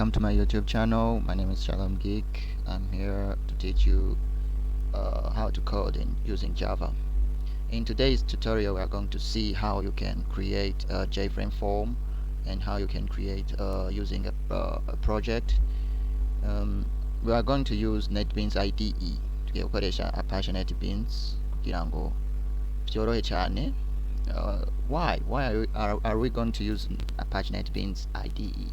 welcome to my YouTube channel. My name is Shalom Geek. I'm here to teach you how to code using Java. In today's tutorial, we are going to see how you can create a jFrame form and how you can create using a project. We are going to use Netbeans IDE. Tugiye gukoresha Apache Netbeans kugira ngo byorohe cyane. Why are we going to use Apache Netbeans IDE?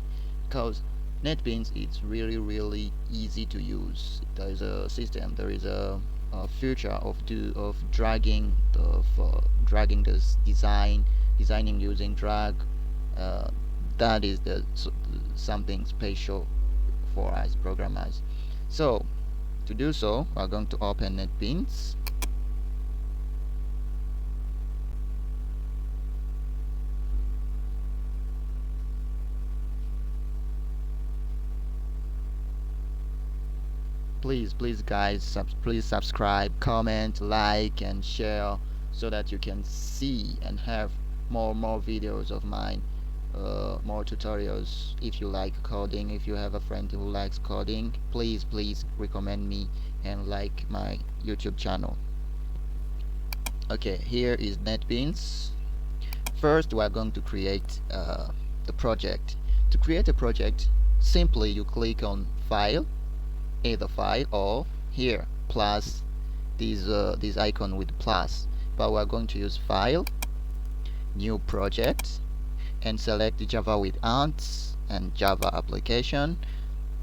Because Netbeans is really easy to use. There is a system, there is a feature of dragging this designing using drag. That is something special for us programmers. So to do so, we are going to open Netbeans. Please guys, please subscribe, comment, like and share so that you can see and have more videos of mine, more tutorials. If you like coding, if you have a friend who likes coding, please recommend me and like my YouTube channel. Okay, here is Netbeans. First we are going to create the project. To create a project, simply you click on File, either File or here plus this icon with plus, but we're going to use File, New Project, and select Java with Ants and Java Application.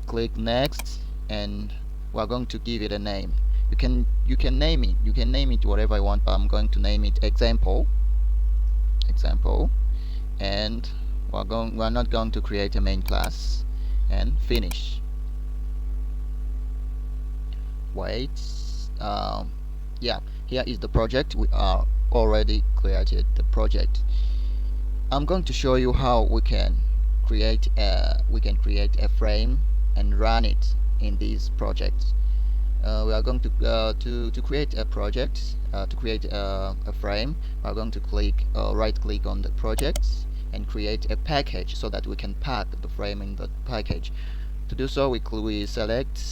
Click Next, and we're going to give it a name. You can name it whatever you want, but I'm going to name it example, and we're not going to create a main class, and finish. Wait, yeah, here is the project. We are already created the project. I'm going to show you how we can create a frame and run it in this project. We are going to create a project, to create a frame. We are going to right click on the project and create a package so that we can pack the frame in the package. To do so, we select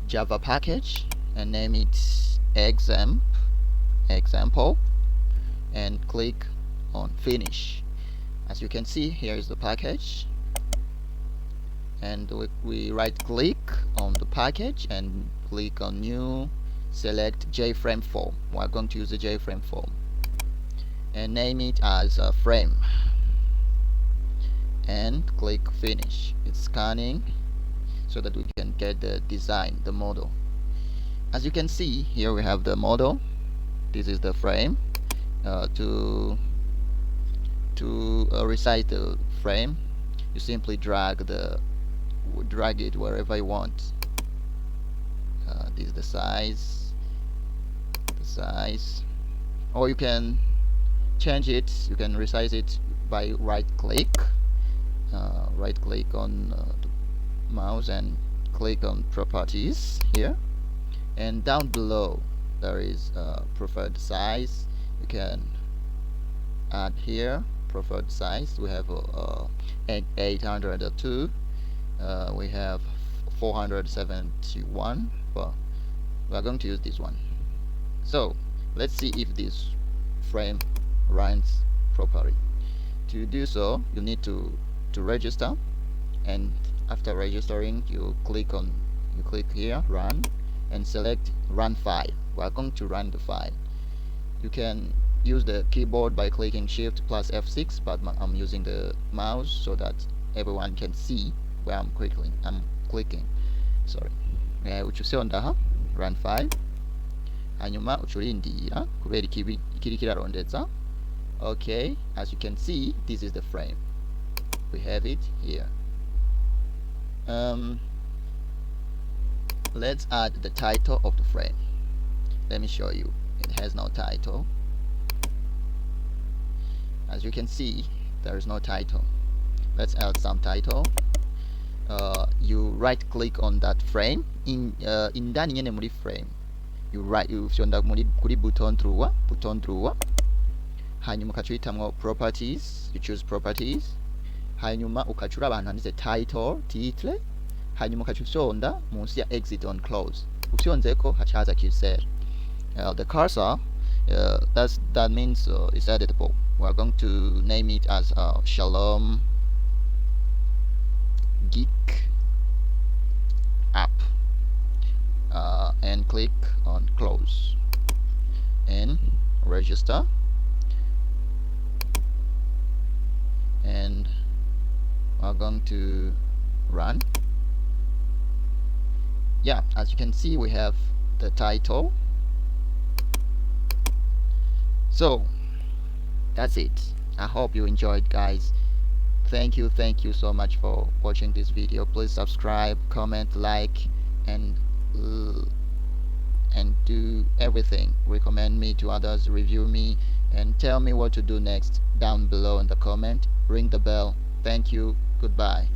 Java package and name it example and click on finish. As you can see, here is the package, and we right click on the package and click on new, select jFrame form. We are going to use the jFrame form and name it as a frame and click finish. It's scanning so that we can get the design, the model. As you can see, here we have the model. This is the frame. To resize the frame, you simply drag it wherever you want. This is the size, or you can change it. You can resize it by right click on the mouse and click on properties here, and down below there is preferred size. You can add here preferred size. We have 802, we have 471, but we are going to use this one. So let's see if this frame runs properly. To do so, you need to register, and after registering, you click here, run, and select run file. We are going to run the file. You can use the keyboard by clicking Shift plus F6, but I'm using the mouse so that everyone can see where I'm clicking. Sorry. Uchusionda run file. Hanyuma uchulindira kubera ikiri kirarondeza. Okay, as you can see, this is the frame. We have it here. Let's add the title of the frame. Let me show you. It has no title. As you can see, there is no title. Let's add some title. You right click on that frame indani nyene muri frame. You fyonda kuri button drawer, hanyuma ukacuhitamwo properties. You choose properties, hanyuma ukaca uraba ahantu handitse title hanyuma ukaca ufyonda munsi ya exit on close. Ufyonzeko haca haza cursor. The cursor, that means it's editable. We are going to name it as Shalom Geek App, and click on close and register, and we're going to run. Yeah, as you can see, we have the title. So that's it. I hope you enjoyed, guys. Thank you so much for watching this video. Please subscribe, comment, like, and do everything. Recommend me to others, review me, and tell me what to do next down below in the comment. Ring the bell. Thank you. Goodbye.